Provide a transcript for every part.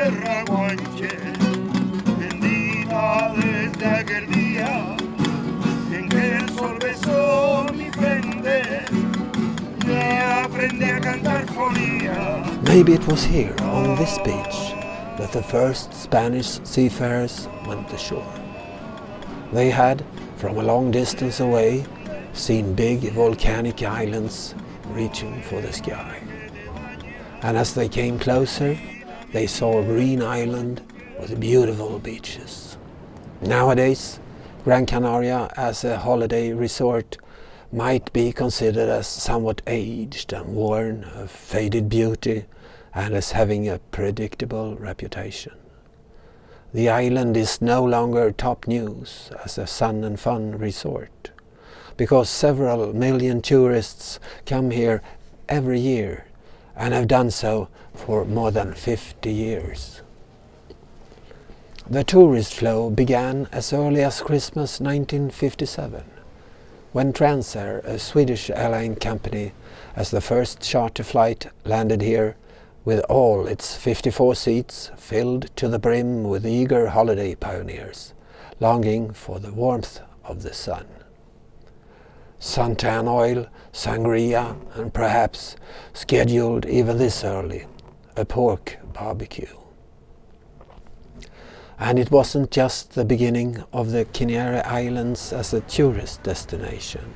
tierra Guanches, bendita desde aquel día en que el sol besó mi frente y aprendí a cantar folía. Maybe it was here, on this beach, that the first Spanish seafarers went ashore. They had, from a long distance away, seen big volcanic islands reaching for the sky. And as they came closer, they saw a green island with beautiful beaches. Nowadays, Gran Canaria as a holiday resort might be considered as somewhat aged and worn, of faded beauty, and as having a predictable reputation. The island is no longer top news as a sun and fun resort, because several million tourists come here every year and have done so for more than 50 years. The tourist flow began as early as Christmas 1957, when Transair, a Swedish airline company, as the first charter flight landed here with all its 54 seats filled to the brim with eager holiday pioneers, longing for the warmth of the sun. Suntan oil, sangria, and perhaps, scheduled even this early, a pork barbecue. And it wasn't just the beginning of the Canary Islands as a tourist destination.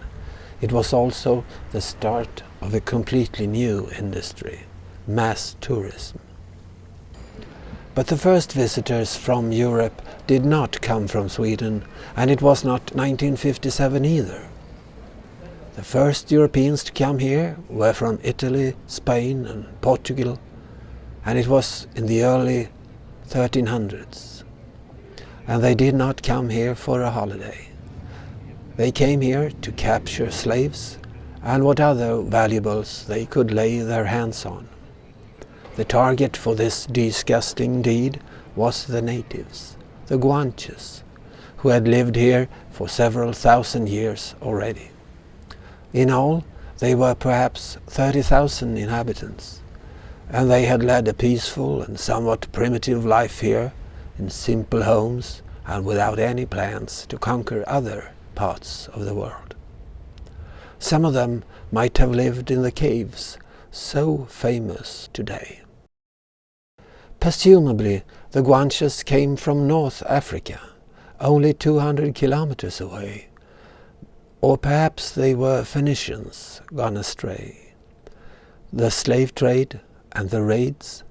It was also the start of a completely new industry, mass tourism. But the first visitors from Europe did not come from Sweden, and it was not 1957 either. The first Europeans to come here were from Italy, Spain and Portugal, and it was in the early 1300s. And they did not come here for a holiday. They came here to capture slaves and what other valuables they could lay their hands on. The target for this disgusting deed was the natives, the Guanches, who had lived here for several thousand years already. In all, they were perhaps 30,000 inhabitants, and they had led a peaceful and somewhat primitive life here, in simple homes and without any plans to conquer other parts of the world. Some of them might have lived in the caves, so famous today. Presumably, the Guanches came from North Africa, only 200 kilometers away, or perhaps they were Phoenicians gone astray. The slave trade and the raids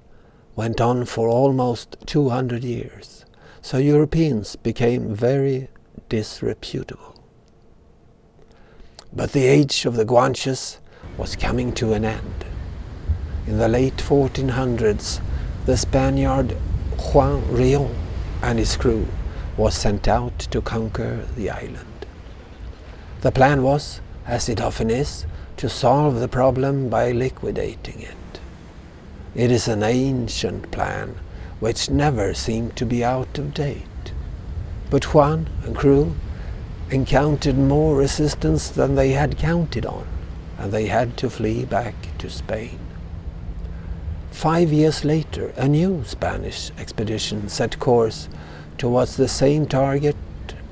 went on for almost 200 years, so Europeans became very disreputable. But the age of the Guanches was coming to an end. In the late 1400s, the Spaniard Juan Rion and his crew was sent out to conquer the island. The plan was, as it often is, to solve the problem by liquidating it. It is an ancient plan which never seemed to be out of date. But Juan and crew encountered more resistance than they had counted on, and they had to flee back to Spain. 5 years later, a new Spanish expedition set course towards the same target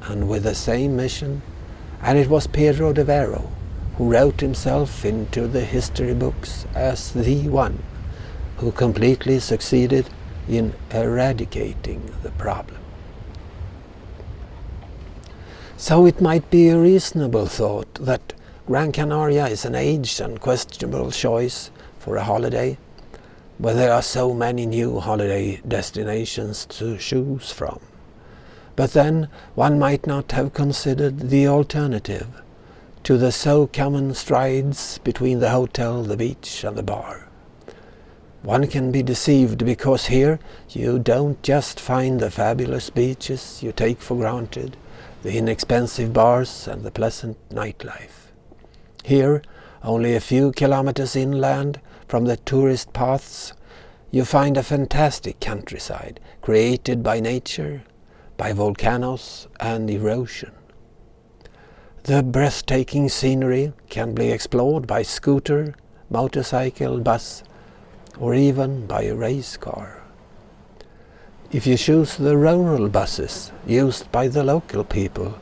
and with the same mission, and it was Pedro de Vero who wrote himself into the history books as the one who completely succeeded in eradicating the problem. So it might be a reasonable thought that Gran Canaria is an aged and questionable choice for a holiday, where there are so many new holiday destinations to choose from. But then one might not have considered the alternative to the so common strides between the hotel, the beach and the bar. One can be deceived because here you don't just find the fabulous beaches you take for granted, the inexpensive bars and the pleasant nightlife. Here, only a few kilometers inland from the tourist paths, you find a fantastic countryside created by nature, by volcanoes and erosion. The breathtaking scenery can be explored by scooter, motorcycle, bus, or even by a race car. If you choose the rural buses used by the local people,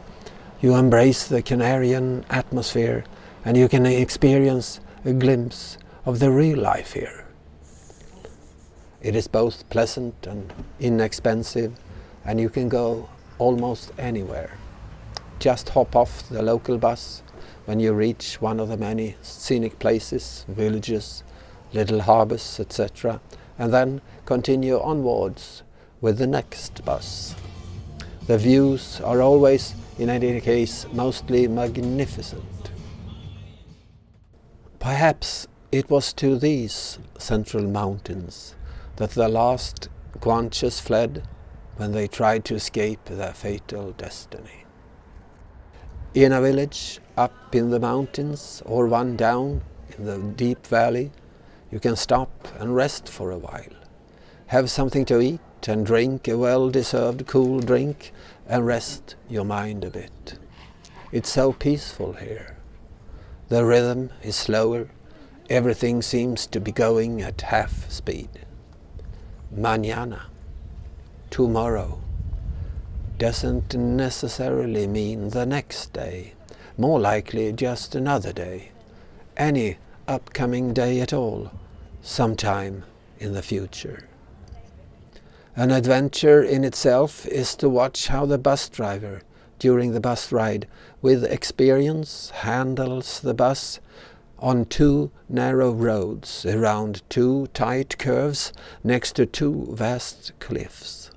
you embrace the Canarian atmosphere and you can experience a glimpse of the real life here. It is both pleasant and inexpensive, and you can go almost anywhere. Just hop off the local bus when you reach one of the many scenic places, villages, little harbours, etc., and then continue onwards with the next bus. The views are always, in any case, mostly magnificent. Perhaps it was to these central mountains that the last Guanches fled when they tried to escape their fatal destiny. In a village up in the mountains or one down in the deep valley, you can stop and rest for a while, have something to eat and drink a well-deserved cool drink and rest your mind a bit. It's so peaceful here. The rhythm is slower, everything seems to be going at half speed. Mañana, tomorrow, doesn't necessarily mean the next day, more likely just another day, any upcoming day at all, sometime in the future. An adventure in itself is to watch how the bus driver, during the bus ride, with experience handles the bus on two narrow roads around two tight curves next to two vast cliffs.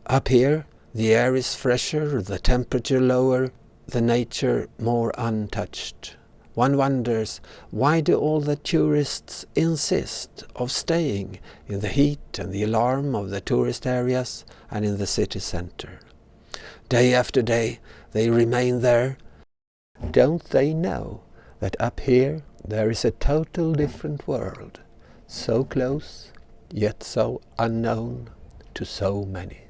Up here, the air is fresher, the temperature lower, the nature more untouched. One wonders, why do all the tourists insist of staying in the heat and the alarm of the tourist areas and in the city center? Day after day they remain there. Don't they know that up here there is a total different world, so close yet so unknown to so many?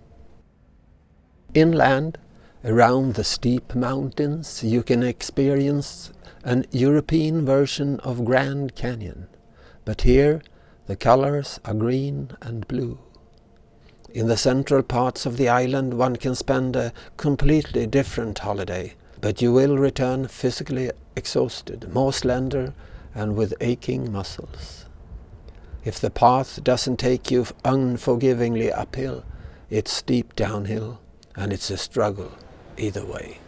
Inland, around the steep mountains, you can experience an European version of Gran Canyon, but here the colors are green and blue. In the central parts of the island one can spend a completely different holiday, but you will return physically exhausted, more slender and with aching muscles. If the path doesn't take you unforgivingly uphill, it's steep downhill, and it's a struggle either way.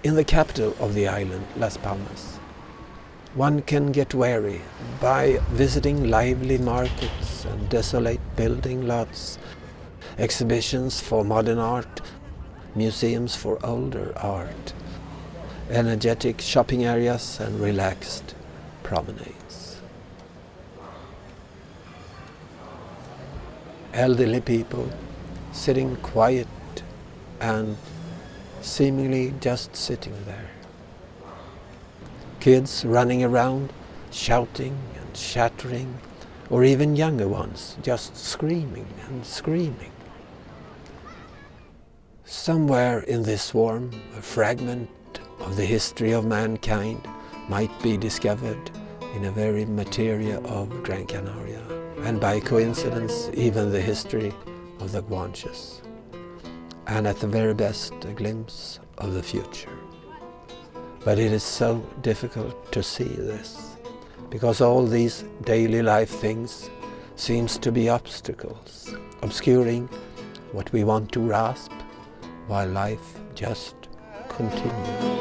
In the capital of the island, Las Palmas, one can get weary by visiting lively markets and desolate building lots, exhibitions for modern art, museums for older art, energetic shopping areas and relaxed promenades. Elderly people sitting quiet and seemingly just sitting there. Kids running around, shouting and chattering, or even younger ones just screaming and screaming. Somewhere in this swarm, a fragment of the history of mankind might be discovered in a very materia of Gran Canaria, and by coincidence even the history of the Guanches, and at the very best a glimpse of the future. But it is so difficult to see this, because all these daily life things seems to be obstacles, obscuring what we want to grasp, while life just continues.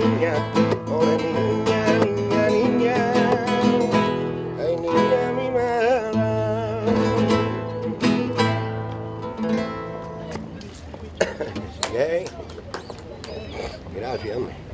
niña, pobre niña, niña, niña, ay niña mimada. Okay. Gracias, hombre.